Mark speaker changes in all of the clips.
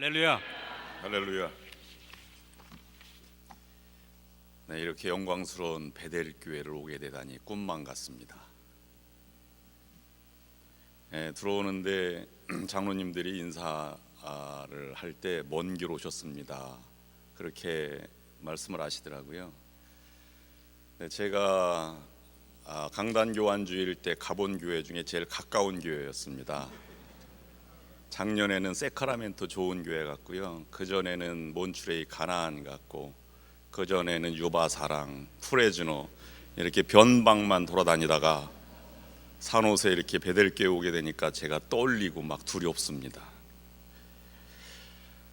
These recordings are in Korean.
Speaker 1: 할렐루야.
Speaker 2: 할렐루야. 네, 이렇게 영광스러운 베델 교회를 오게 되다니 꿈만 같습니다. 네, 들어오는데 장로님들이 인사를 할 때 먼 길 오셨습니다, 그렇게 말씀을 하시더라고요. 네, 제가 강단 교환주일 때 가본 교회 중에 제일 가까운 교회였습니다. 작년에는 세카라멘토 좋은 교회 갔고요. 그 전에는 몬트레이 가나안 갔고, 그 전에는 유바사랑, 프레즈노, 이렇게 변방만 돌아다니다가 산호세 이렇게 베델교회 오게 되니까 제가 떠올리고 막 두렵습니다.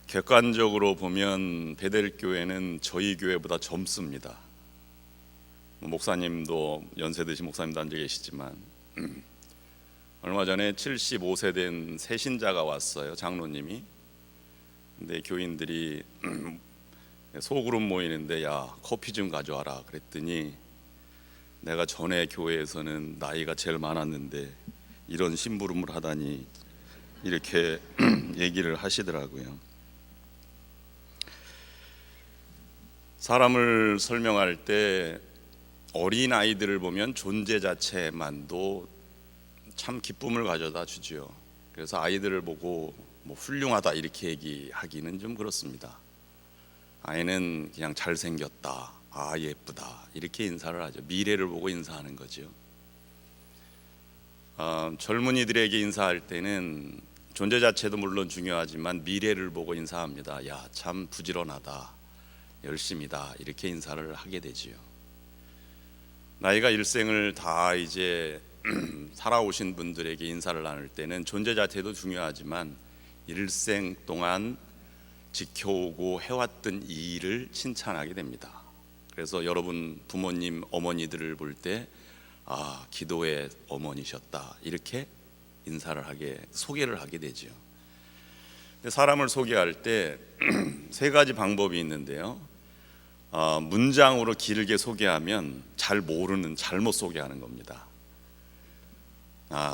Speaker 2: 객관적으로 보면 베델교회는 저희 교회보다 젊습니다. 목사님도 연세 드신 목사님도 앉아 계시지만 얼마 전에 75세 된 새신자가 왔어요, 장로님이. 근데 교인들이 소그룹 모이는데 야, 커피 좀 가져와라 그랬더니 내가 전에 교회에서는 나이가 제일 많았는데 이런 심부름을 하다니, 이렇게 얘기를 하시더라고요. 사람을 설명할 때 어린 아이들을 보면 존재 자체만도 참 기쁨을 가져다 주지요. 그래서 아이들을 보고 뭐 훌륭하다 이렇게 얘기하기는 좀 그렇습니다. 아이는 그냥 잘생겼다, 아 예쁘다 이렇게 인사를 하죠. 미래를 보고 인사하는 거죠. 젊은이들에게 인사할 때는 존재 자체도 물론 중요하지만 미래를 보고 인사합니다. 야, 참 부지런하다, 열심이다 이렇게 인사를 하게 되지요. 나이가 일생을 다 이제 살아오신 분들에게 인사를 나눌 때는 존재 자체도 중요하지만 일생 동안 지켜오고 해왔던 이 일을 칭찬하게 됩니다. 그래서 여러분 부모님, 어머니들을 볼 때 아, 기도의 어머니셨다 이렇게 소개를 하게 되죠. 근데 사람을 소개할 때 세 가지 방법이 있는데요. 문장으로 길게 소개하면 잘 모르는, 잘못 소개하는 겁니다.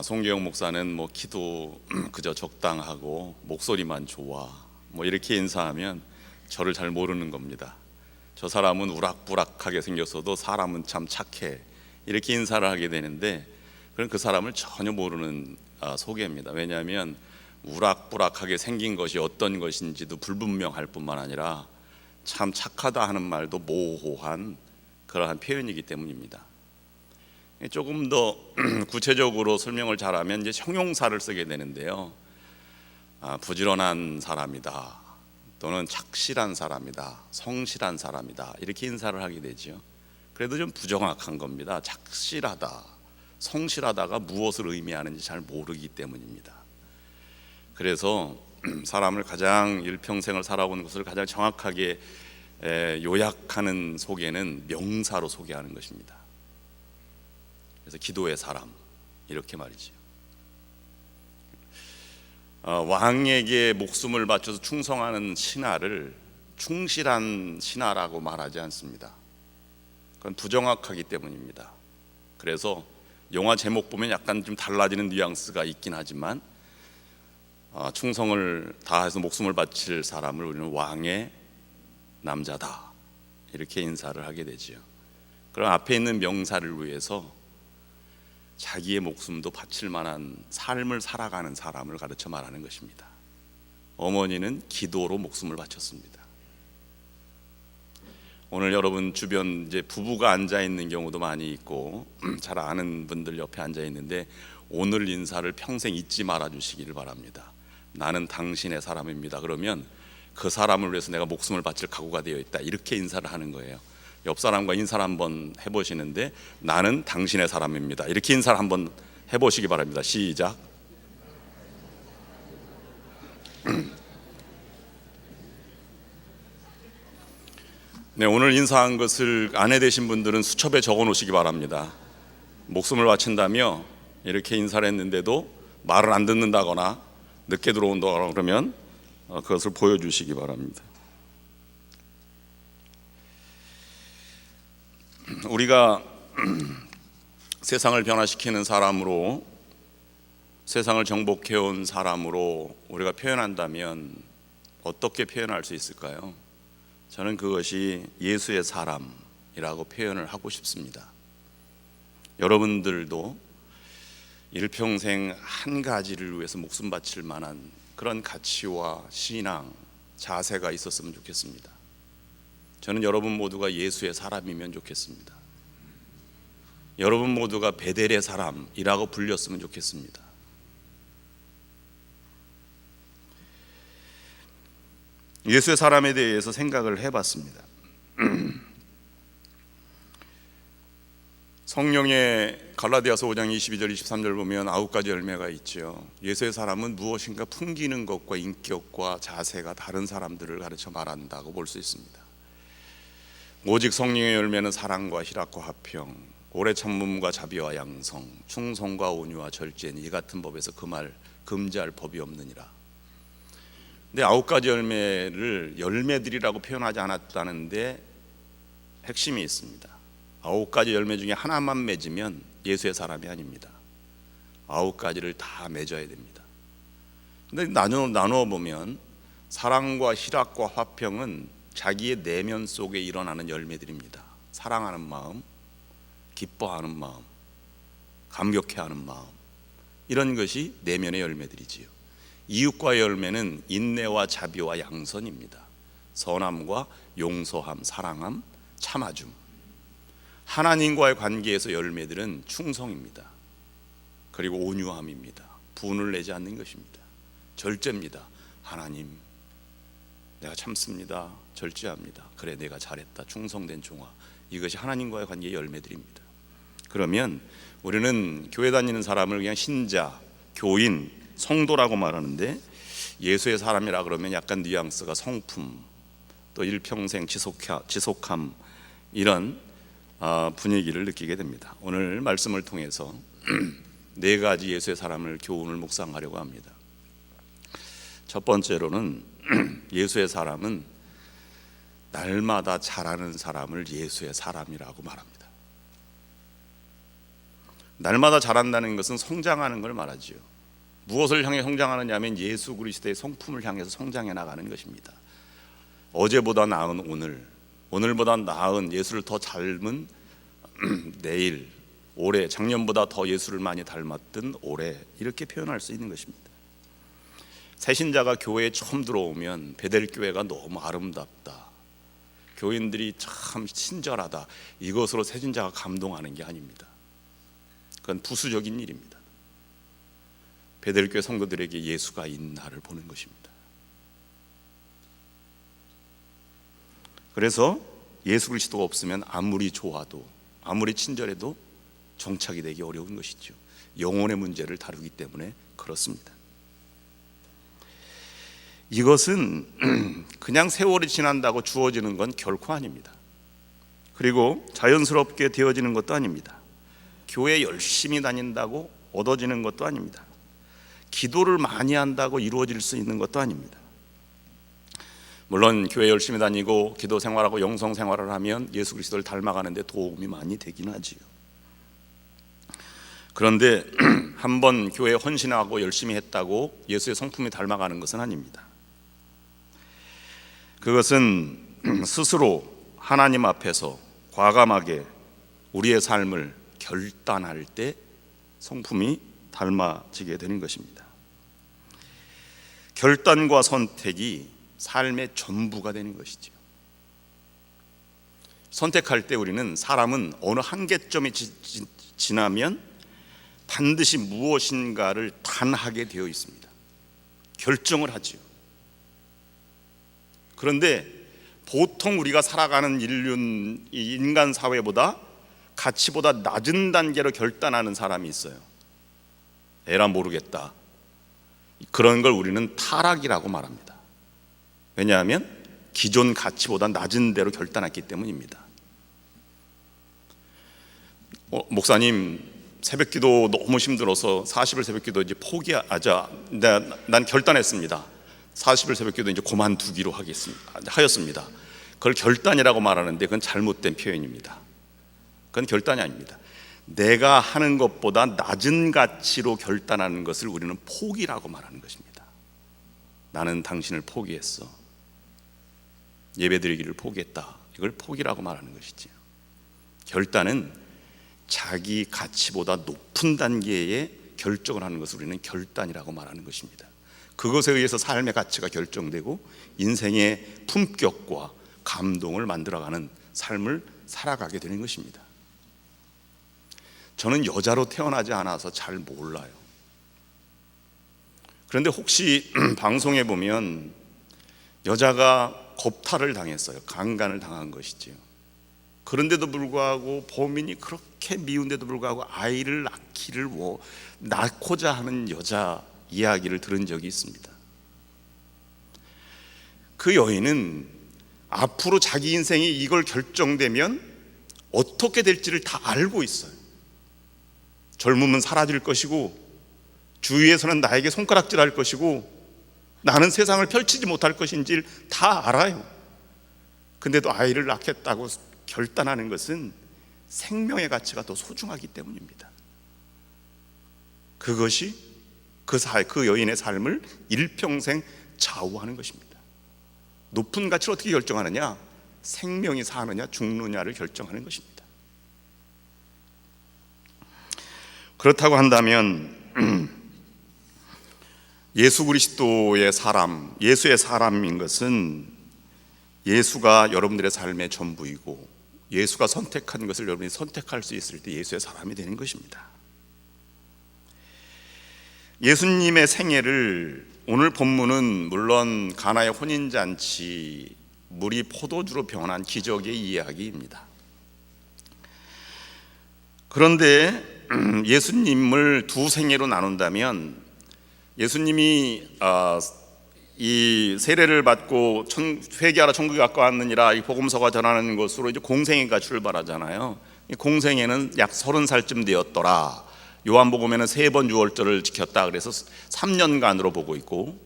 Speaker 2: 송계영 목사는 뭐 기도 그저 적당하고 목소리만 좋아 뭐 이렇게 인사하면 저를 잘 모르는 겁니다. 저 사람은 우락부락하게 생겼어도 사람은 참 착해 이렇게 인사를 하게 되는데, 그럼 그 사람을 전혀 모르는 소개입니다. 왜냐하면 우락부락하게 생긴 것이 어떤 것인지도 불분명할 뿐만 아니라 참 착하다 하는 말도 모호한 그러한 표현이기 때문입니다. 조금 더 구체적으로 설명을 잘하면 이제 형용사를 쓰게 되는데요. 부지런한 사람이다, 또는 착실한 사람이다, 성실한 사람이다 이렇게 인사를 하게 되죠. 그래도 좀 부정확한 겁니다. 착실하다, 성실하다가 무엇을 의미하는지 잘 모르기 때문입니다. 그래서 사람을 가장 일평생을 살아온 것을 가장 정확하게 요약하는 소개는 명사로 소개하는 것입니다. 그래서 기도의 사람 이렇게 말이죠. 왕에게 목숨을 바쳐서 충성하는 신하를 충실한 신하라고 말하지 않습니다. 그건 부정확하기 때문입니다. 그래서 영화 제목 보면 약간 좀 달라지는 뉘앙스가 있긴 하지만 충성을 다해서 목숨을 바칠 사람을 우리는 왕의 남자다 이렇게 인사를 하게 되지요. 그럼 앞에 있는 명사를 위해서 자기의 목숨도 바칠 만한 삶을 살아가는 사람을 가르쳐 말하는 것입니다. 어머니는 기도로 목숨을 바쳤습니다. 오늘 여러분 주변 이제 부부가 앉아 있는 경우도 많이 있고 잘 아는 분들 옆에 앉아 있는데 오늘 인사를 평생 잊지 말아 주시기를 바랍니다. 나는 당신의 사람입니다. 그러면 그 사람을 위해서 내가 목숨을 바칠 각오가 되어 있다 이렇게 인사를 하는 거예요. 옆 사람과 인사를 한번 해보시는데 나는 당신의 사람입니다 이렇게 인사를 한번 해보시기 바랍니다. 시작. 네, 오늘 인사한 것을 아내 되신 분들은 수첩에 적어 놓으시기 바랍니다. 목숨을 바친다며 이렇게 인사를 했는데도 말을 안 듣는다거나 늦게 들어온다거나 그러면 그것을 보여주시기 바랍니다. 우리가 세상을 변화시키는 세상을 정복해온 사람으로 우리가 표현한다면 어떻게 표현할 수 있을까요? 저는 그것이 예수의 사람이라고 표현을 하고 싶습니다. 여러분들도 일평생 한 가지를 위해서 목숨 바칠 만한 그런 가치와 신앙, 자세가 있었으면 좋겠습니다. 저는 여러분 모두가 예수의 사람이면 좋겠습니다. 여러분 모두가 베델의 사람이라고 불렸으면 좋겠습니다. 예수의 사람에 대해서 생각을 해봤습니다. 성령의 갈라디아서 5장 22절 23절 보면 9가지 열매가 있죠. 예수의 사람은 무엇인가 풍기는 것과 인격과 자세가 다른 사람들을 가르쳐 말한다고 볼 수 있습니다. 오직 성령의 열매는 사랑과 희락과 화평, 오래 참음과 자비와 양성, 충성과 온유와 절제니 이 같은 법에서 그 말 금지할 법이 없느니라. 근데 9가지 열매를 열매들이라고 표현하지 않았다는데 핵심이 있습니다. 9가지 열매 중에 하나만 맺으면 예수의 사람이 아닙니다. 9가지를 다 맺어야 됩니다. 근데 나누어 보면 사랑과 희락과 화평은 자기의 내면 속에 일어나는 열매들입니다. 사랑하는 마음, 기뻐하는 마음, 감격해하는 마음, 이런 것이 내면의 열매들이지요. 이웃과의 열매는 인내와 자비와 양선입니다. 선함과 용서함, 사랑함, 참아줌. 하나님과의 관계에서 열매들은 충성입니다. 그리고 온유함입니다. 분을 내지 않는 것입니다. 절제입니다. 하나님, 내가 참습니다. 절제합니다. 그래, 내가 잘했다. 충성된 종아. 이것이 하나님과의 관계의 열매들입니다. 그러면 우리는 교회 다니는 사람을 그냥 신자, 교인, 성도라고 말하는데 예수의 사람이라 그러면 약간 뉘앙스가 성품, 또 일평생 지속함, 이런 분위기를 느끼게 됩니다. 오늘 말씀을 통해서 4가지 예수의 사람을 교훈을 묵상하려고 합니다. 첫 번째로는 예수의 사람은 날마다 자라는 사람을 예수의 사람이라고 말합니다. 날마다 자란다는 것은 성장하는 걸 말하지요. 무엇을 향해 성장하느냐 하면 예수 그리스도의 성품을 향해서 성장해 나가는 것입니다. 어제보다 나은 오늘, 오늘보다 나은 예수를 더 닮은 내일, 올해, 작년보다 더 예수를 많이 닮았던 올해, 이렇게 표현할 수 있는 것입니다. 새신자가 교회에 처음 들어오면 베델교회가 너무 아름답다, 교인들이 참 친절하다, 이것으로 새신자가 감동하는 게 아닙니다. 그건 부수적인 일입니다. 베델교회 성도들에게 예수가 있나를 보는 것입니다. 그래서 예수 그리스도가 없으면 아무리 좋아도, 아무리 친절해도 정착이 되기 어려운 것이죠. 영혼의 문제를 다루기 때문에 그렇습니다. 이것은 그냥 세월이 지난다고 주어지는 건 결코 아닙니다. 그리고 자연스럽게 되어지는 것도 아닙니다. 교회 열심히 다닌다고 얻어지는 것도 아닙니다. 기도를 많이 한다고 이루어질 수 있는 것도 아닙니다. 물론 교회 열심히 다니고 기도 생활하고 영성 생활을 하면 예수 그리스도를 닮아가는데 도움이 많이 되긴 하지요. 그런데 한번 교회에 헌신하고 열심히 했다고 예수의 성품이 닮아가는 것은 아닙니다. 그것은 스스로 하나님 앞에서 과감하게 우리의 삶을 결단할 때 성품이 닮아지게 되는 것입니다. 결단과 선택이 삶의 전부가 되는 것이죠. 선택할 때 우리는, 사람은 어느 한계점이 지나면 반드시 무엇인가를 단하게 되어 있습니다. 결정을 하지요. 그런데 보통 우리가 살아가는 인간 사회보다 가치보다 낮은 단계로 결단하는 사람이 있어요. 에라 모르겠다, 그런 걸 우리는 타락이라고 말합니다. 왜냐하면 기존 가치보다 낮은 대로 결단했기 때문입니다. 목사님, 새벽기도 너무 힘들어서 40일 새벽기도 이제 포기하자, 난 결단했습니다. 40일 새벽기도 이제 그만두기로 하였습니다. 그걸 결단이라고 말하는데 그건 잘못된 표현입니다. 그건 결단이 아닙니다. 내가 하는 것보다 낮은 가치로 결단하는 것을 우리는 포기라고 말하는 것입니다. 나는 당신을 포기했어. 예배드리기를 포기했다. 이걸 포기라고 말하는 것이지요. 결단은 자기 가치보다 높은 단계의 결정을 하는 것을 우리는 결단이라고 말하는 것입니다. 그것에 의해서 삶의 가치가 결정되고 인생의 품격과 감동을 만들어가는 삶을 살아가게 되는 것입니다. 저는 여자로 태어나지 않아서 잘 몰라요. 그런데 혹시 방송에 보면 여자가 겁탈을 당했어요. 강간을 당한 것이지요. 그런데도 불구하고 범인이 그렇게 미운데도 불구하고 아이를 낳고자 하는 여자 이야기를 들은 적이 있습니다. 그 여인은 앞으로 자기 인생이 이걸 결정되면 어떻게 될지를 다 알고 있어요. 젊으면 사라질 것이고 주위에서는 나에게 손가락질할 것이고 나는 세상을 펼치지 못할 것인지를 다 알아요. 근데도 아이를 낳겠다고 결단하는 것은 생명의 가치가 더 소중하기 때문입니다. 그것이 그 여인의 삶을 일평생 좌우하는 것입니다. 높은 가치를 어떻게 결정하느냐? 생명이 사느냐 죽느냐를 결정하는 것입니다. 그렇다고 한다면 예수 그리스도의 사람, 예수의 사람인 것은 예수가 여러분들의 삶의 전부이고 예수가 선택한 것을 여러분이 선택할 수 있을 때 예수의 사람이 되는 것입니다. 예수님의 생애를 오늘 본문은 물론 가나의 혼인잔치, 물이 포도주로 변한 기적의 이야기입니다. 그런데 예수님을 두 생애로 나눈다면 예수님이 이 세례를 받고 회개하라 천국에 가까웠느니라 이 복음서가 전하는 것으로 이제 공생애가 출발하잖아요. 이 공생애는 약 30살쯤 되었더라. 요한복음에는 3번 유월절을 지켰다. 그래서 3년간으로 보고 있고,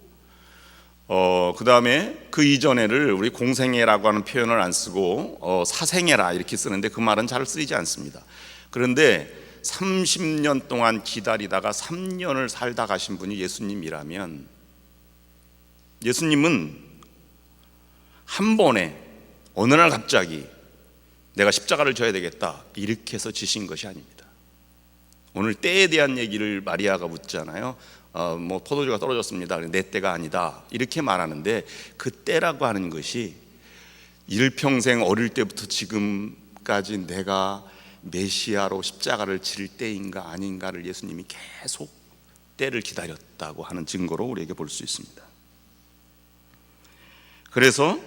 Speaker 2: 그 다음에 그 이전에를 우리 공생애라고 하는 표현을 안 쓰고 사생애라 이렇게 쓰는데 그 말은 잘 쓰이지 않습니다. 그런데 30년 동안 기다리다가 3년을 살다 가신 분이 예수님이라면 예수님은 한 번에 어느 날 갑자기 내가 십자가를 져야 되겠다 이렇게 해서 지신 것이 아닙니다. 오늘 때에 대한 얘기를 마리아가 묻잖아요. 뭐 포도주가 떨어졌습니다. 내 때가 아니다 이렇게 말하는데 그 때라고 하는 것이 일평생 어릴 때부터 지금까지 내가 메시아로 십자가를 질 때인가 아닌가를 예수님이 계속 때를 기다렸다고 하는 증거로 우리에게 볼 수 있습니다. 그래서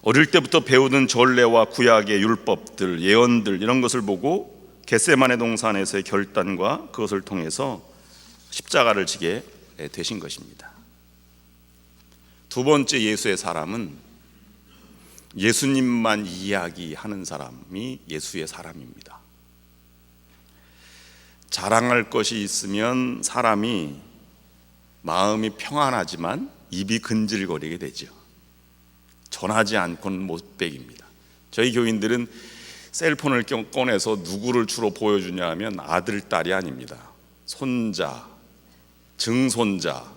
Speaker 2: 어릴 때부터 배우던 전례와 구약의 율법들, 예언들 이런 것을 보고 겟세마네 동산에서의 결단과 그것을 통해서 십자가를 지게 되신 것입니다. 두 번째 예수의 사람은 예수님만 이야기하는 사람이 예수의 사람입니다. 자랑할 것이 있으면 사람이 마음이 평안하지만 입이 근질거리게 되죠. 전하지 않고는 못 배깁니다. 저희 교인들은 셀폰을 꺼내서 누구를 주로 보여주냐 하면 아들, 딸이 아닙니다. 손자, 증손자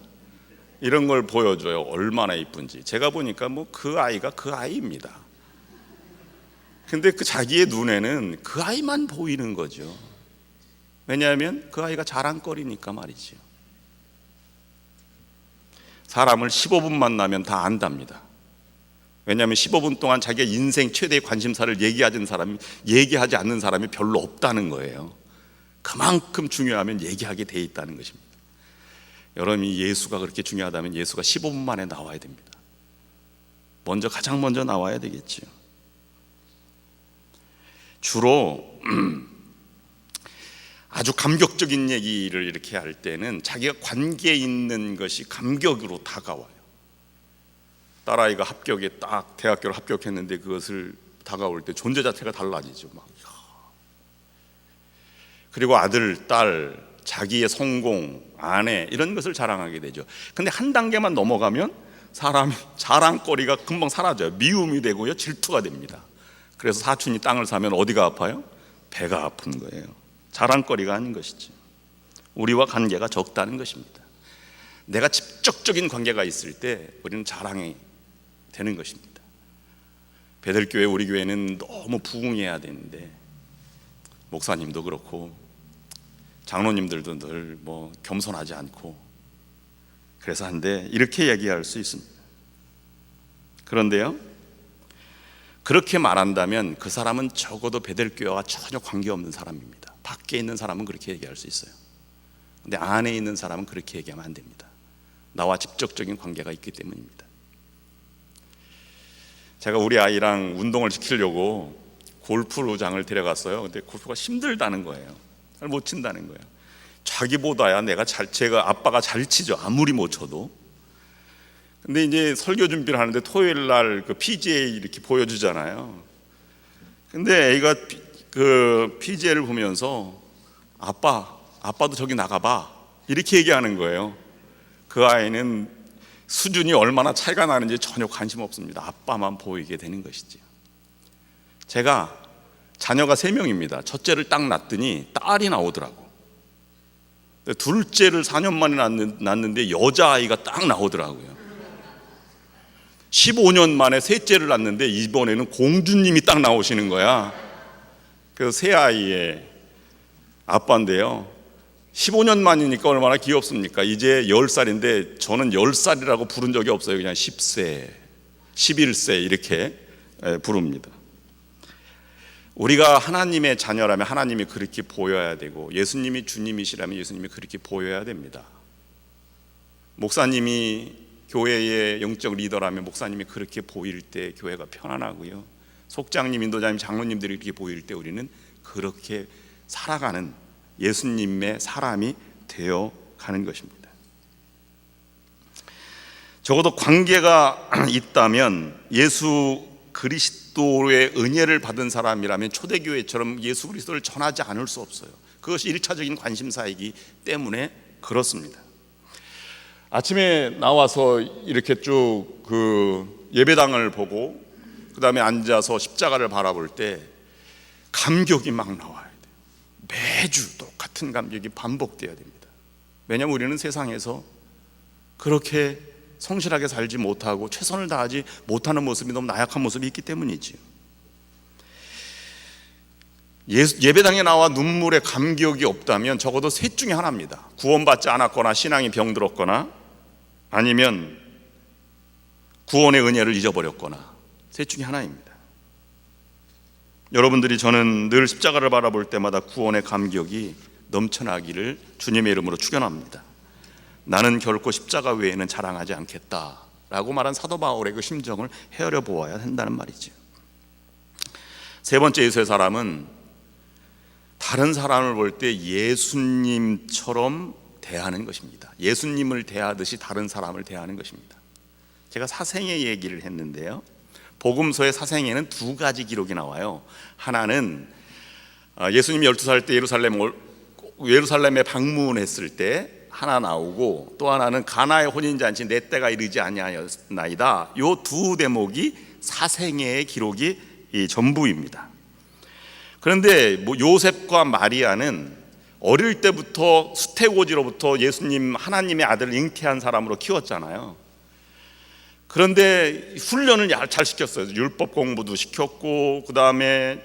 Speaker 2: 이런 걸 보여줘요. 얼마나 이쁜지. 제가 보니까 뭐 그 아이가 그 아이입니다. 근데 그 자기의 눈에는 그 아이만 보이는 거죠. 왜냐하면 그 아이가 자랑거리니까 말이죠. 사람을 15분 만나면 다 안답니다. 왜냐하면 15분 동안 자기의 인생 최대의 관심사를 얘기하지 않는 사람이 별로 없다는 거예요. 그만큼 중요하면 얘기하게 돼 있다는 것입니다. 여러분이 예수가 그렇게 중요하다면 예수가 15분 만에 나와야 됩니다. 가장 먼저 나와야 되겠지요. 주로 아주 감격적인 얘기를 이렇게 할 때는 자기가 관계에 있는 것이 감격으로 다가와요. 딸아이가 합격에 딱 대학교를 합격했는데 그것을 다가올 때 존재 자체가 달라지죠. 그리고 아들, 딸, 자기의 성공, 아내 이런 것을 자랑하게 되죠. 근데 한 단계만 넘어가면 사람이 자랑거리가 금방 사라져요. 미움이 되고요, 질투가 됩니다. 그래서 사촌이 땅을 사면 어디가 아파요? 배가 아픈 거예요. 자랑거리가 아닌 것이죠. 우리와 관계가 적다는 것입니다. 내가 직접적인 관계가 있을 때 우리는 자랑이 되는 것입니다. 베들교회, 우리 교회는 너무 부흥해야 되는데 목사님도 그렇고 장로님들도 늘 겸손하지 않고 그래서 한데 이렇게 얘기할 수 있습니다. 그런데요, 그렇게 말한다면 그 사람은 적어도 베들교회와 전혀 관계없는 사람입니다. 밖에 있는 사람은 그렇게 얘기할 수 있어요. 근데 안에 있는 사람은 그렇게 얘기하면 안 됩니다. 나와 직접적인 관계가 있기 때문입니다. 제가 우리 아이랑 운동을 시키려고 골프장을 데려갔어요. 근데 골프가 힘들다는 거예요. 잘 못 친다는 거예요. 자기보다야 제가 아빠가 잘 치죠. 아무리 못 쳐도. 근데 이제 설교 준비를 하는데 토요일 날 그 PGA 이렇게 보여주잖아요. 근데 애가 그 PGA를 보면서 아빠도 저기 나가봐 이렇게 얘기하는 거예요. 그 아이는 수준이 얼마나 차이가 나는지 전혀 관심 없습니다. 아빠만 보이게 되는 것이죠. 제가 자녀가 3명입니다. 첫째를 딱 낳았더니 딸이 나오더라고. 둘째를 4년 만에 낳았는데 여자아이가 딱 나오더라고요. 15년 만에 셋째를 낳았는데 이번에는 공주님이 딱 나오시는 거야. 그 새 아이의 아빠인데요, 15년 만이니까 얼마나 귀엽습니까? 이제 10살인데 저는 10살이라고 부른 적이 없어요. 그냥 10세, 11세 이렇게 부릅니다. 우리가 하나님의 자녀라면 하나님이 그렇게 보여야 되고, 예수님이 주님이시라면 예수님이 그렇게 보여야 됩니다. 목사님이 교회의 영적 리더라면 목사님이 그렇게 보일 때 교회가 편안하고요, 속장님, 인도자님, 장로님들이 그렇게 보일 때 우리는 그렇게 살아가는 예수님의 사람이 되어 가는 것입니다. 적어도 관계가 있다면, 예수 그리스도의 은혜를 받은 사람이라면 초대교회처럼 예수 그리스도를 전하지 않을 수 없어요. 그것이 1차적인 관심사이기 때문에 그렇습니다. 아침에 나와서 이렇게 쭉 그 예배당을 보고 그 다음에 앉아서 십자가를 바라볼 때 감격이 막 나와야 돼요. 매주 똑같은 감격이 반복돼야 됩니다. 왜냐하면 우리는 세상에서 그렇게 성실하게 살지 못하고 최선을 다하지 못하는 모습이 너무 나약한 모습이 있기 때문이지요. 예배당에 나와 눈물의 감격이 없다면 적어도 셋 중에 하나입니다. 구원받지 않았거나 신앙이 병들었거나, 아니면 구원의 은혜를 잊어버렸거나, 셋 중에 하나입니다. 여러분들이, 저는 늘 십자가를 바라볼 때마다 구원의 감격이 넘쳐나기를 주님의 이름으로 축원합니다. 나는 결코 십자가 외에는 자랑하지 않겠다라고 말한 사도 바울의 그 심정을 헤아려 보아야 한다는 말이죠. 세 번째 예수의 사람은 다른 사람을 볼 때 예수님처럼 대하는 것입니다. 예수님을 대하듯이 다른 사람을 대하는 것입니다. 제가 사생애 얘기를 했는데요, 복음서의 사생애는 2가지 기록이 나와요. 하나는 예수님이 12살 때 예루살렘에 방문했을 때 하나 나오고, 또 하나는 가나의 혼인잔치 내 때가 이르지 아니하였나이다. 이 2 대목이 사생애의 기록이 전부입니다. 그런데 요셉과 마리아는 어릴 때부터 수태고지로부터 예수님, 하나님의 아들을 잉태한 사람으로 키웠잖아요. 그런데 훈련을 잘 시켰어요. 율법 공부도 시켰고, 그 다음에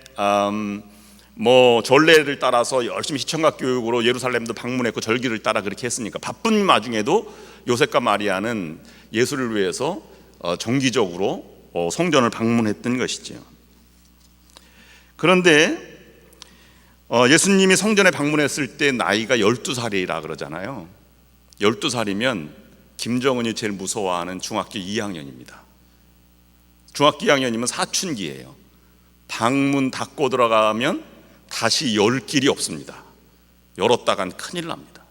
Speaker 2: 전례를 따라서 열심히 시청각 교육으로 예루살렘도 방문했고 절기를 따라 그렇게 했으니까 바쁜 와중에도 요셉과 마리아는 예수를 위해서 정기적으로 성전을 방문했던 것이죠. 그런데 예수님이 성전에 방문했을 때 나이가 12살이라 그러잖아요. 12살이면 김정은이 제일 무서워하는 중학교 2학년입니다. 중학교 2학년이면 사춘기예요. 방문 닫고 들어가면 다시 열 길이 없습니다. 열었다간 큰일 납니다.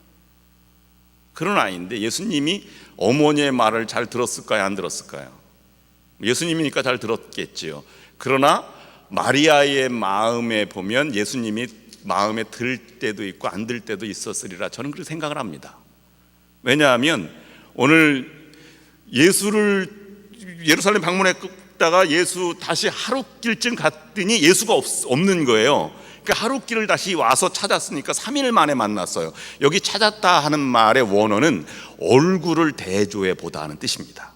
Speaker 2: 그런 아이인데 예수님이 어머니의 말을 잘 들었을까요, 안 들었을까요? 예수님이니까 잘 들었겠지요. 그러나 마리아의 마음에 보면 예수님이 마음에 들 때도 있고 안 들 때도 있었으리라, 저는 그렇게 생각을 합니다. 왜냐하면 오늘 예수를 예루살렘 방문했다가 예수 다시 하루 길쯤 갔더니 예수가 없는 거예요. 그러니까 하룻길을 다시 와서 찾았으니까 3일 만에 만났어요. 여기 찾았다 하는 말의 원어는 얼굴을 대조해 보다 하는 뜻입니다.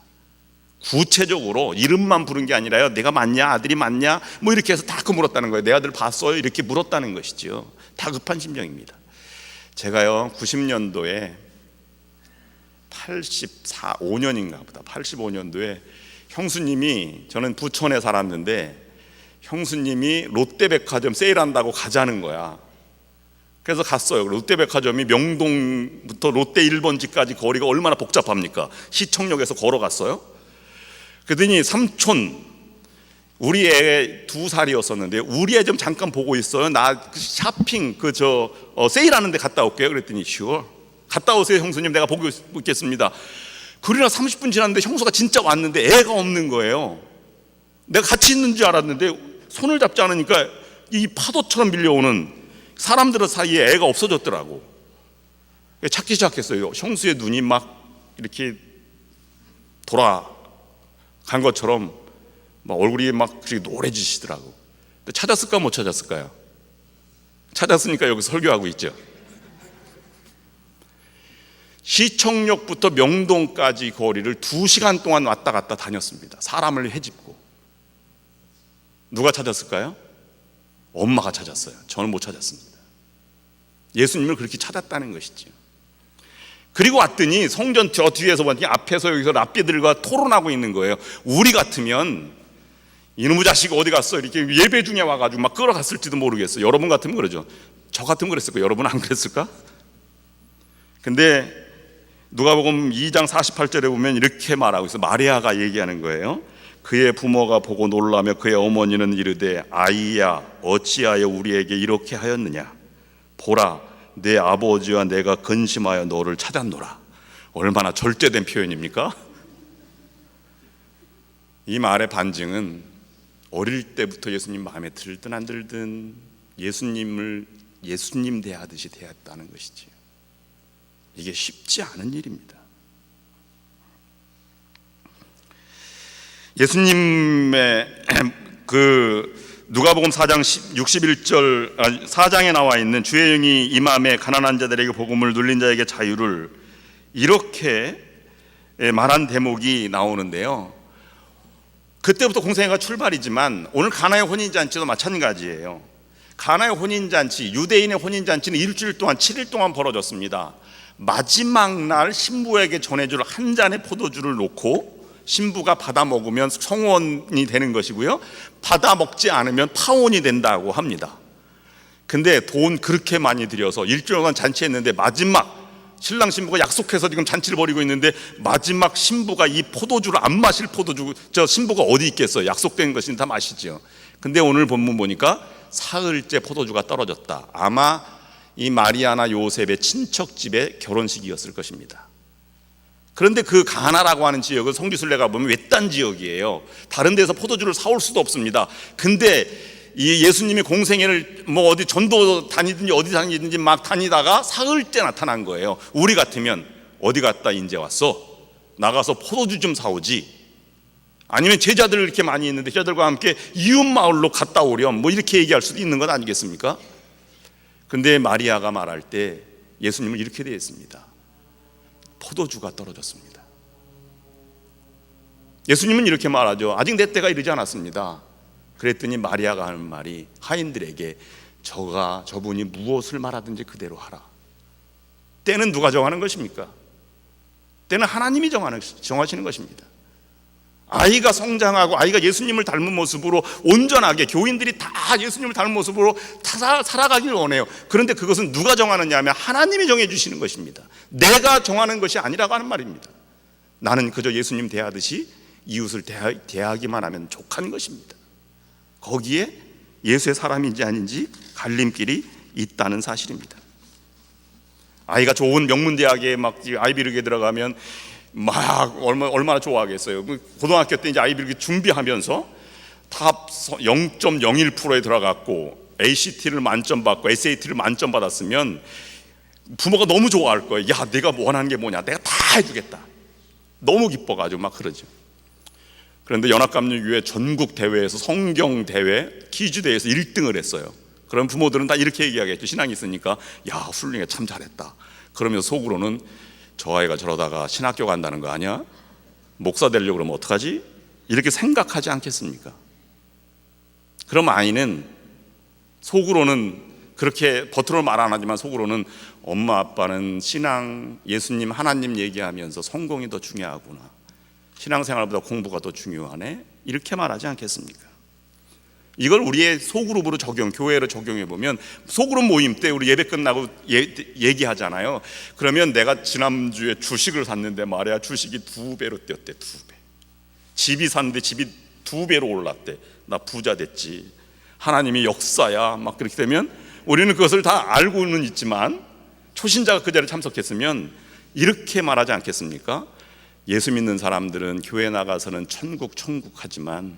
Speaker 2: 구체적으로 이름만 부른 게 아니라요, 내가 맞냐, 아들이 맞냐, 뭐 이렇게 해서 다그 물었다는 거예요. 내 아들 봤어요? 이렇게 물었다는 것이죠. 다급한 심정입니다. 제가요 90년도에 85년인가 보다 85년도에 형수님이, 저는 부천에 살았는데 형수님이 롯데백화점 세일한다고 가자는 거야. 그래서 갔어요. 롯데백화점이 명동부터 롯데 1번지까지 거리가 얼마나 복잡합니까? 시청역에서 걸어갔어요. 그러더니 삼촌, 우리 애 2살이었었는데 우리 애 좀 잠깐 보고 있어요. 나 샤핑 세일하는 데 갔다 올게요. 그랬더니 sure, 갔다 오세요 형수님, 내가 보고 있겠습니다. 그러나 30분 지났는데 형수가 진짜 왔는데 애가 없는 거예요. 내가 같이 있는 줄 알았는데 손을 잡지 않으니까 이 파도처럼 밀려오는 사람들 사이에 애가 없어졌더라고. 찾기 시작했어요. 형수의 눈이 막 이렇게 돌아간 것처럼 막 얼굴이 막 그렇게 노래지시더라고. 찾았을까 못 찾았을까요? 찾았으니까 여기 설교하고 있죠. 시청역부터 명동까지 거리를 2시간 동안 왔다 갔다 다녔습니다. 사람을 헤집고. 누가 찾았을까요? 엄마가 찾았어요. 저는 못 찾았습니다. 예수님을 그렇게 찾았다는 것이죠. 그리고 왔더니 성전 저 뒤에서 보니 앞에서 여기서 랍비들과 토론하고 있는 거예요. 우리 같으면 이놈의 자식 어디 갔어? 이렇게 예배 중에 와가지고 막 끌어갔을지도 모르겠어요. 여러분 같으면 그러죠. 저 같으면 그랬을까? 여러분 안 그랬을까? 근데 누가복음 2장 48절에 보면 이렇게 말하고 있어요. 마리아가 얘기하는 거예요. 그의 부모가 보고 놀라며 그의 어머니는 이르되 아이야 어찌하여 우리에게 이렇게 하였느냐? 보라 내 아버지와 내가 근심하여 너를 찾았노라. 얼마나 절제된 표현입니까? 이 말의 반증은 어릴 때부터 예수님 마음에 들든 안 들든 예수님을 예수님 대하듯이 대했다는 것이지요. 이게 쉽지 않은 일입니다. 예수님의 누가복음 4장 61절 4장에 나와 있는 주의 영이 임함에 가난한 자들에게 복음을 눌린 자에게 자유를, 이렇게 말한 대목이 나오는데요. 그때부터 공생애가 출발이지만 오늘 가나의 혼인잔치도 마찬가지예요. 가나의 혼인잔치, 유대인의 혼인잔치는 일주일 동안 7일 동안 벌어졌습니다. 마지막 날 신부에게 전해줄 한 잔의 포도주를 놓고 신부가 받아 먹으면 성혼이 되는 것이고요, 받아 먹지 않으면 파혼이 된다고 합니다. 근데 돈 그렇게 많이 들여서 일주일간 잔치했는데 마지막 신랑 신부가 약속해서 지금 잔치를 벌이고 있는데 마지막 신부가 이 포도주를 안 마실 포도주, 저 신부가 어디 있겠어요? 약속된 것은 다 마시죠. 근데 오늘 본문 보니까 사흘째 포도주가 떨어졌다. 아마 이 마리아나 요셉의 친척집의 결혼식이었을 것입니다. 그런데 그 가나라고 하는 지역은 성지순례가 보면 외딴 지역이에요. 다른 데서 포도주를 사올 수도 없습니다. 근데 이 예수님이 공생애를 뭐 어디 전도 다니든지 어디 다니든지 막 다니다가 사흘째 나타난 거예요. 우리 같으면 어디 갔다 이제 왔어? 나가서 포도주 좀 사오지. 아니면 제자들 이렇게 많이 있는데 제자들과 함께 이웃 마을로 갔다 오렴, 뭐 이렇게 얘기할 수도 있는 것 아니겠습니까? 근데 마리아가 말할 때 예수님은 이렇게 대했습니다. 포도주가 떨어졌습니다. 예수님은 이렇게 말하죠. 아직 내 때가 이르지 않았습니다. 그랬더니 마리아가 하는 말이 하인들에게 저분이 무엇을 말하든지 그대로 하라. 때는 누가 정하는 것입니까? 때는 하나님이 정하시는 것입니다. 아이가 성장하고 아이가 예수님을 닮은 모습으로 온전하게, 교인들이 다 예수님을 닮은 모습으로 다 살아가길 원해요. 그런데 그것은 누가 정하느냐 하면 하나님이 정해 주시는 것입니다. 내가 정하는 것이 아니라고 하는 말입니다. 나는 그저 예수님 대하듯이 이웃을 대하기만 하면 족한 것입니다. 거기에 예수의 사람인지 아닌지 갈림길이 있다는 사실입니다. 아이가 좋은 명문대학에 막 아이비리그에 들어가면 막 얼마나 좋아하겠어요. 고등학교 때 이제 아이비리그 준비하면서 탑 0.01%에 들어갔고 ACT를 만점 받고 SAT를 만점 받았으면 부모가 너무 좋아할 거예요. 야, 내가 원하는 게 뭐냐, 내가 다 해주겠다. 너무 기뻐가지고 막 그러죠. 그런데 연합감리교회 전국 대회에서 성경 대회 퀴즈 대회에서 1등을 했어요. 그럼 부모들은 다 이렇게 얘기하겠죠. 신앙이 있으니까 야 훌륭해, 참 잘했다. 그러면 속으로는 저 아이가 저러다가 신학교 간다는 거 아니야? 목사 되려고 그러면 어떡하지? 이렇게 생각하지 않겠습니까? 그럼 아이는 속으로는 그렇게 겉으로 말 안 하지만 속으로는 엄마 아빠는 신앙, 예수님, 하나님 얘기하면서 성공이 더 중요하구나, 신앙생활보다 공부가 더 중요하네, 이렇게 말하지 않겠습니까? 이걸 우리의 소그룹으로 교회로 적용해 보면, 소그룹 모임 때 우리 예배 끝나고 얘기하잖아요. 그러면 내가 지난주에 주식을 샀는데 말이야, 주식이 2배로 뛰었대. 2배. 집이 샀는데 집이 2배로 올랐대. 나 부자 됐지. 하나님이 역사야. 막 그렇게 되면 우리는 그것을 다 알고는 있지만, 초신자가 그 자리에 참석했으면 이렇게 말하지 않겠습니까? 예수 믿는 사람들은 교회 나가서는 천국 하지만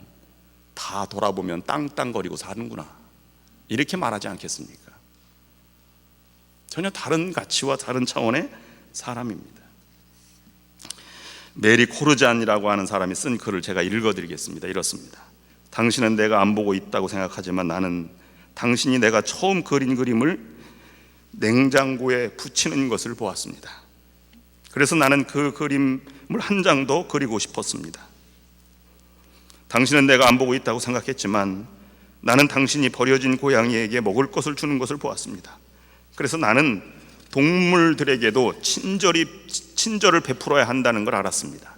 Speaker 2: 다 돌아보면 땅땅거리고 사는구나, 이렇게 말하지 않겠습니까? 전혀 다른 가치와 다른 차원의 사람입니다. 메리 코르잔이라고 하는 사람이 쓴 글을 제가 읽어드리겠습니다. 이렇습니다. 당신은 내가 안 보고 있다고 생각하지만 나는 당신이 내가 처음 그린 그림을 냉장고에 붙이는 것을 보았습니다. 그래서 나는 그 그림을 한 장 더 그리고 싶었습니다. 당신은 내가 안 보고 있다고 생각했지만 나는 당신이 버려진 고양이에게 먹을 것을 주는 것을 보았습니다. 그래서 나는 동물들에게도 친절을 베풀어야 한다는 걸 알았습니다.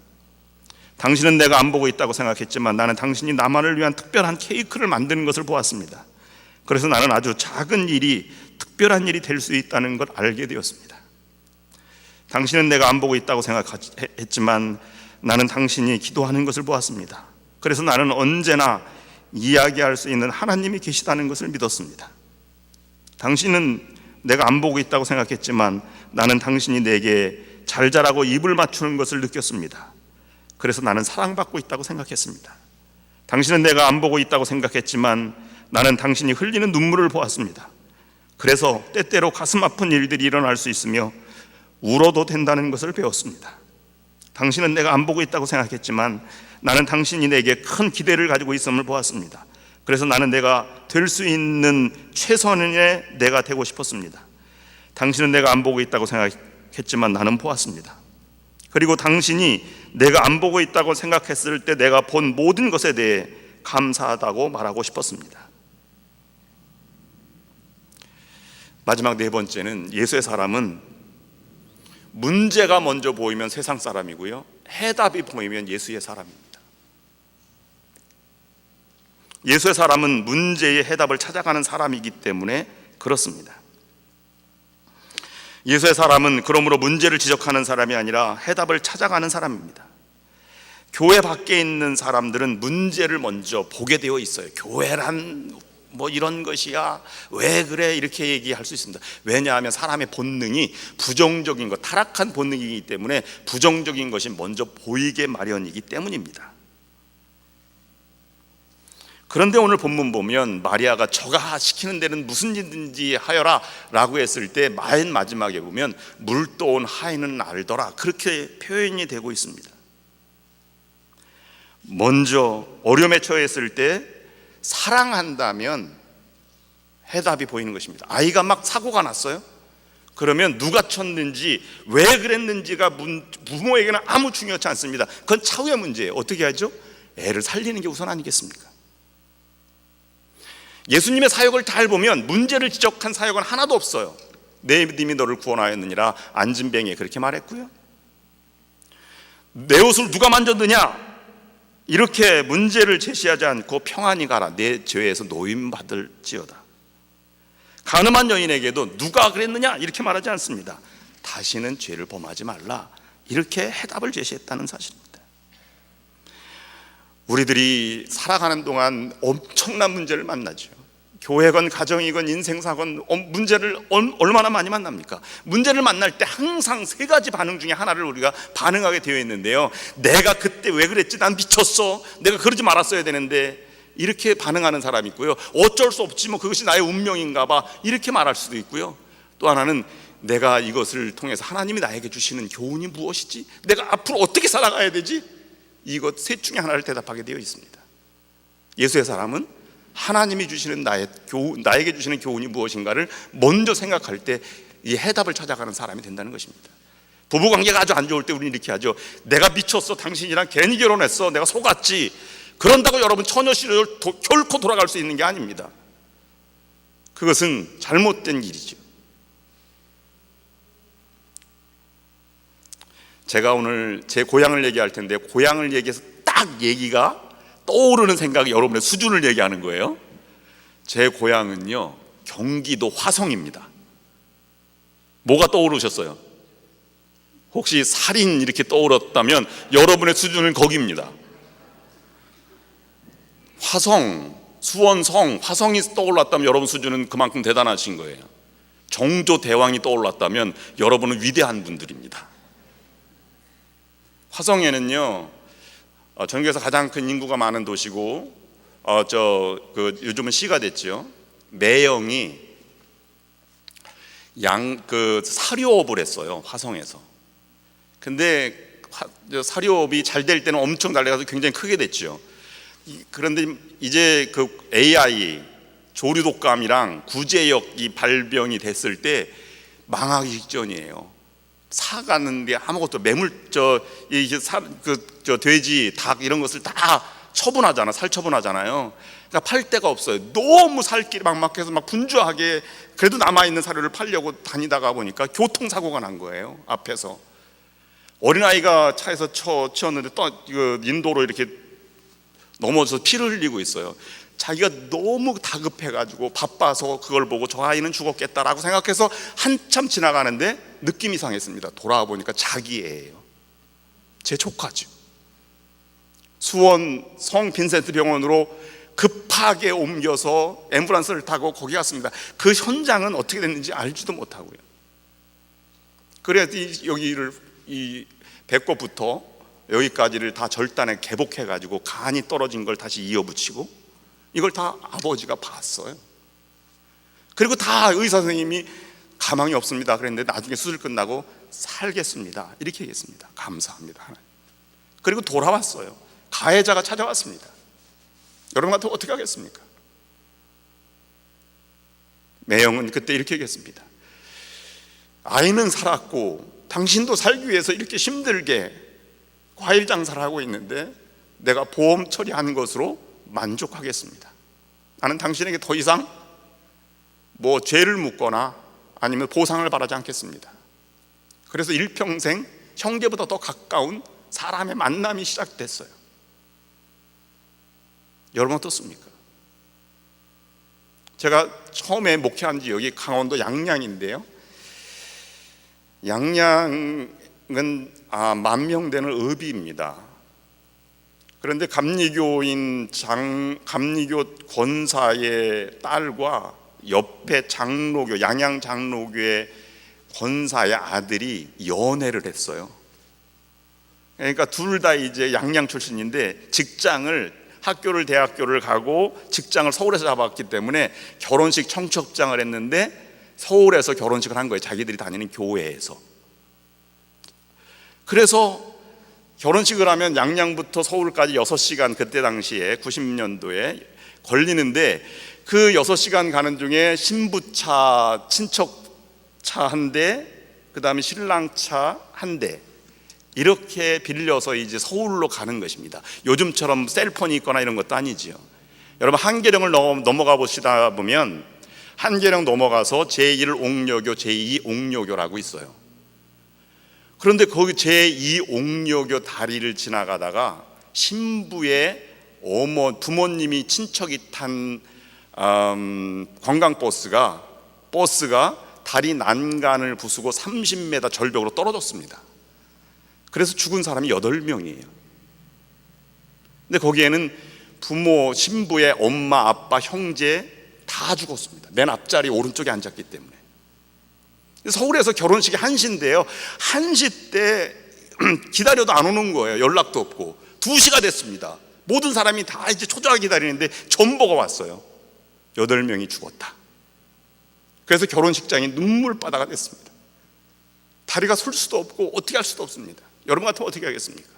Speaker 2: 당신은 내가 안 보고 있다고 생각했지만 나는 당신이 나만을 위한 특별한 케이크를 만드는 것을 보았습니다. 그래서 나는 아주 작은 일이 특별한 일이 될 수 있다는 걸 알게 되었습니다. 당신은 내가 안 보고 있다고 생각했지만 나는 당신이 기도하는 것을 보았습니다. 그래서 나는 언제나 이야기할 수 있는 하나님이 계시다는 것을 믿었습니다. 당신은 내가 안 보고 있다고 생각했지만 나는 당신이 내게 잘 자라고 입을 맞추는 것을 느꼈습니다. 그래서 나는 사랑받고 있다고 생각했습니다. 당신은 내가 안 보고 있다고 생각했지만 나는 당신이 흘리는 눈물을 보았습니다. 그래서 때때로 가슴 아픈 일들이 일어날 수 있으며 울어도 된다는 것을 배웠습니다. 당신은 내가 안 보고 있다고 생각했지만 나는 당신이 내게 큰 기대를 가지고 있음을 보았습니다. 그래서 나는 내가 될 수 있는 최선의 내가 되고 싶었습니다. 당신은 내가 안 보고 있다고 생각했지만 나는 보았습니다. 그리고 당신이 내가 안 보고 있다고 생각했을 때 내가 본 모든 것에 대해 감사하다고 말하고 싶었습니다. 마지막 네 번째는, 예수의 사람은 문제가 먼저 보이면 세상 사람이고요, 해답이 보이면 예수의 사람입니다. 예수의 사람은 문제의 해답을 찾아가는 사람이기 때문에 그렇습니다. 예수의 사람은 그러므로 문제를 지적하는 사람이 아니라 해답을 찾아가는 사람입니다. 교회 밖에 있는 사람들은 문제를 먼저 보게 되어 있어요. 교회란 뭐 이런 것이야, 왜 그래, 이렇게 얘기할 수 있습니다. 왜냐하면 사람의 본능이 부정적인 것, 타락한 본능이기 때문에 부정적인 것이 먼저 보이게 마련이기 때문입니다. 그런데 오늘 본문 보면 마리아가 저가 시키는 데는 무슨 일든지 하여라 라고 했을 때 맨 마지막에 보면 물떠온 하인은 알더라, 그렇게 표현이 되고 있습니다. 먼저 어려움에 처했을 때 사랑한다면 해답이 보이는 것입니다. 아이가 막 사고가 났어요. 그러면 누가 쳤는지 왜 그랬는지가 부모에게는 아무 중요하지 않습니다. 그건 차후의 문제예요. 어떻게 하죠? 애를 살리는 게 우선 아니겠습니까? 예수님의 사역을 잘 보면 문제를 지적한 사역은 하나도 없어요. 내 믿음이 너를 구원하였느니라, 안진뱅이에 그렇게 말했고요. 내 옷을 누가 만졌느냐, 이렇게 문제를 제시하지 않고 평안히 가라, 내 죄에서 노임받을지어다. 가늠한 여인에게도 누가 그랬느냐 이렇게 말하지 않습니다. 다시는 죄를 범하지 말라, 이렇게 해답을 제시했다는 사실입니다. 우리들이 살아가는 동안 엄청난 문제를 만나죠. 교회건 가정이건 인생사건 문제를 얼마나 많이 만납니까? 문제를 만날 때 항상 세 가지 반응 중에 하나를 우리가 반응하게 되어 있는데요, 내가 그때 왜 그랬지, 난 미쳤어, 내가 그러지 말았어야 되는데, 이렇게 반응하는 사람이 있고요, 어쩔 수 없지 뭐 그것이 나의 운명인가 봐, 이렇게 말할 수도 있고요, 또 하나는 내가 이것을 통해서 하나님이 나에게 주시는 교훈이 무엇이지, 내가 앞으로 어떻게 살아가야 되지, 이것 셋 중에 하나를 대답하게 되어 있습니다. 예수의 사람은 하나님이 주시는 나에게 주시는 교훈이 무엇인가를 먼저 생각할 때 이 해답을 찾아가는 사람이 된다는 것입니다. 부부관계가 아주 안 좋을 때 우리는 이렇게 하죠. 내가 미쳤어, 당신이랑 괜히 결혼했어, 내가 속았지. 그런다고 여러분 처녀 시절 결코 돌아갈 수 있는 게 아닙니다. 그것은 잘못된 일이죠. 제가 오늘 제 고향을 얘기할 텐데, 고향을 얘기해서 딱 얘기가 떠오르는 생각이 여러분의 수준을 얘기하는 거예요. 제 고향은요, 경기도 화성입니다. 뭐가 떠오르셨어요? 혹시 살인 이렇게 떠올랐다면 여러분의 수준은 거기입니다. 화성, 수원성, 화성이 떠올랐다면 여러분 수준은 그만큼 대단하신 거예요. 정조 대왕이 떠올랐다면 여러분은 위대한 분들입니다. 화성에는요, 전국에서 가장 큰 인구가 많은 도시고, 요즘은 시가 됐죠. 매형이 사료업을 했어요, 화성에서. 근데 사료업이 잘 될 때는 엄청 잘 돼서 굉장히 크게 됐죠. 그런데 이제 그 AI 조류독감이랑 구제역이 발병이 됐을 때 망하기 직전이에요. 사가는데 아무것도 돼지, 닭 이런 것을 다 처분하잖아, 살처분하잖아요. 그러니까 팔 데가 없어요. 너무 살 길이 막막해서 막 분주하게 그래도 남아있는 사료를 팔려고 다니다가 보니까 교통사고가 난 거예요, 앞에서. 어린아이가 차에서 치었는데 또 인도로 이렇게 넘어져서 피를 흘리고 있어요. 자기가 너무 다급해가지고 바빠서 그걸 보고 저 아이는 죽었겠다라고 생각해서 한참 지나가는데 느낌이 이상했습니다. 돌아와 보니까 자기 애예요. 제 조카죠. 수원 성 빈센트 병원으로 급하게 옮겨서 앰뷸런스를 타고 거기 갔습니다. 그 현장은 어떻게 됐는지 알지도 못하고요. 그래야 여기를 이 배꼽부터 여기까지를 다 절단에 개복해가지고 간이 떨어진 걸 다시 이어붙이고, 이걸 다 아버지가 봤어요. 그리고 다 의사 선생님이 가망이 없습니다 그랬는데 나중에 수술 끝나고 살겠습니다 이렇게 얘기했습니다. 감사합니다 하나님. 그리고 돌아왔어요. 가해자가 찾아왔습니다. 여러분 같으면 어떻게 하겠습니까? 매형은 그때 이렇게 얘기했습니다. 아이는 살았고 당신도 살기 위해서 이렇게 힘들게 과일 장사를 하고 있는데 내가 보험 처리한 것으로 만족하겠습니다. 나는 당신에게 더 이상 죄를 묻거나 아니면 보상을 바라지 않겠습니다. 그래서 일평생 형제보다 더 가까운 사람의 만남이 시작됐어요. 여러분 어떻습니까? 제가 처음에 목회한 지역이 강원도 양양인데요, 양양은 10,000명 되는 읍입니다. 그런데 감리교 권사의 딸과 옆에 장로교, 양양 장로교의 권사의 아들이 연애를 했어요. 그러니까 둘 다 이제 양양 출신인데 학교를 대학교를 가고 직장을 서울에서 잡았기 때문에 결혼식 청첩장을 했는데 서울에서 결혼식을 한 거예요. 자기들이 다니는 교회에서. 그래서 결혼식을 하면 양양부터 서울까지 6시간, 그때 당시에 90년도에 걸리는데 그 6시간 가는 중에 신부차, 친척차 한 대, 그 다음에 신랑차 한 대, 이렇게 빌려서 이제 서울로 가는 것입니다. 요즘처럼 셀폰이 있거나 이런 것도 아니지요. 여러분 한계령을 넘어가 보시다 보면 한계령 넘어가서 제1옥녀교, 제2옥녀교라고 있어요. 그런데 거기 제2옥녀교 다리를 지나가다가 신부의 부모님이 친척이 탄 관광버스가 다리 난간을 부수고 30m 절벽으로 떨어졌습니다. 그래서 죽은 사람이 8명이에요. 근데 거기에는 부모, 신부의 엄마, 아빠, 형제 다 죽었습니다. 맨 앞자리 오른쪽에 앉았기 때문에. 서울에서 결혼식이 1시인데요, 1시 때 기다려도 안 오는 거예요. 연락도 없고. 2시가 됐습니다. 모든 사람이 다 이제 초조하게 기다리는데 전보가 왔어요. 8명이 죽었다. 그래서 결혼식장이 눈물바다가 됐습니다. 다리가 설 수도 없고 어떻게 할 수도 없습니다. 여러분 같으면 어떻게 하겠습니까?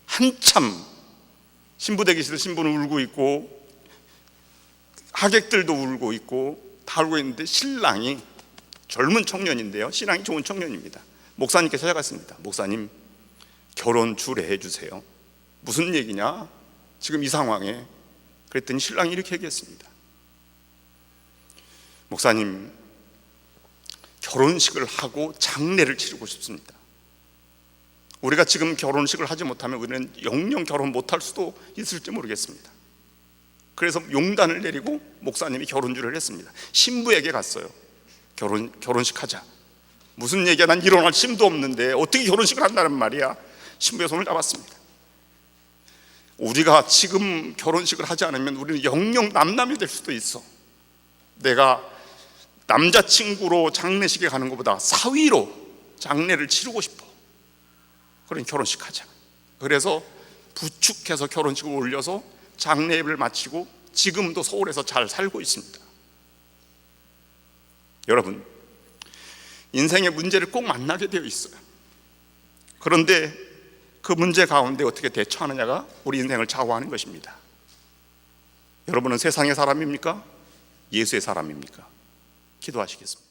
Speaker 2: 한참 신부 대기실에 신부는 울고 있고 하객들도 울고 있고 다 울고 있는데 신랑이 젊은 청년인데요, 신랑이 좋은 청년입니다. 목사님께 찾아갔습니다. 목사님, 결혼 주례해 주세요. 무슨 얘기냐 지금 이 상황에. 그랬더니 신랑이 이렇게 얘기했습니다. 목사님, 결혼식을 하고 장례를 치르고 싶습니다. 우리가 지금 결혼식을 하지 못하면 우리는 영영 결혼 못할 수도 있을지 모르겠습니다. 그래서 용단을 내리고 목사님이 결혼주례를 했습니다. 신부에게 갔어요. 결혼식 하자. 무슨 얘기야, 난 일어날 힘도 없는데 어떻게 결혼식을 한다는 말이야. 신부의 손을 잡았습니다. 우리가 지금 결혼식을 하지 않으면 우리는 영영 남남이 될 수도 있어. 내가 남자친구로 장례식에 가는 것보다 사위로 장례를 치르고 싶어. 그럼 결혼식 하자. 그래서 부축해서 결혼식을 올려서 장례를 마치고 지금도 서울에서 잘 살고 있습니다. 여러분, 인생의 문제를 꼭 만나게 되어 있어요. 그런데 그 문제 가운데 어떻게 대처하느냐가 우리 인생을 좌우하는 것입니다. 여러분은 세상의 사람입니까? 예수의 사람입니까? 기도하시겠습니다.